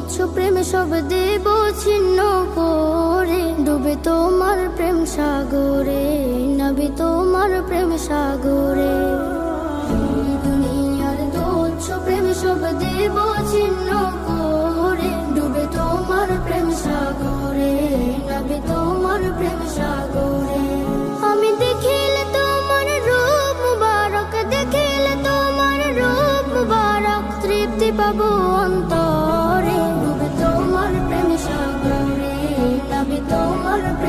তুচ্ছ প্রেম সব দেব ছিন্ন করে, ডুবে তোমার প্রেম সাগরে, নবী তোমার প্রেম সাগরে। দুনিয়ার তুচ্ছ প্রেম সব দেব ছিন্ন করে, ডুবে তোমার প্রেম সাগরে, নবী তোমার প্রেম সাগরে। আমি দেখিলে তোমার রূপ মুবারক, দেখিলে তোমার রূপ মুবারক, তৃপ্তি পাবো অন্তরে, ডুবে তোমার প্রেম সাগরে, নবী তোমার প্রেম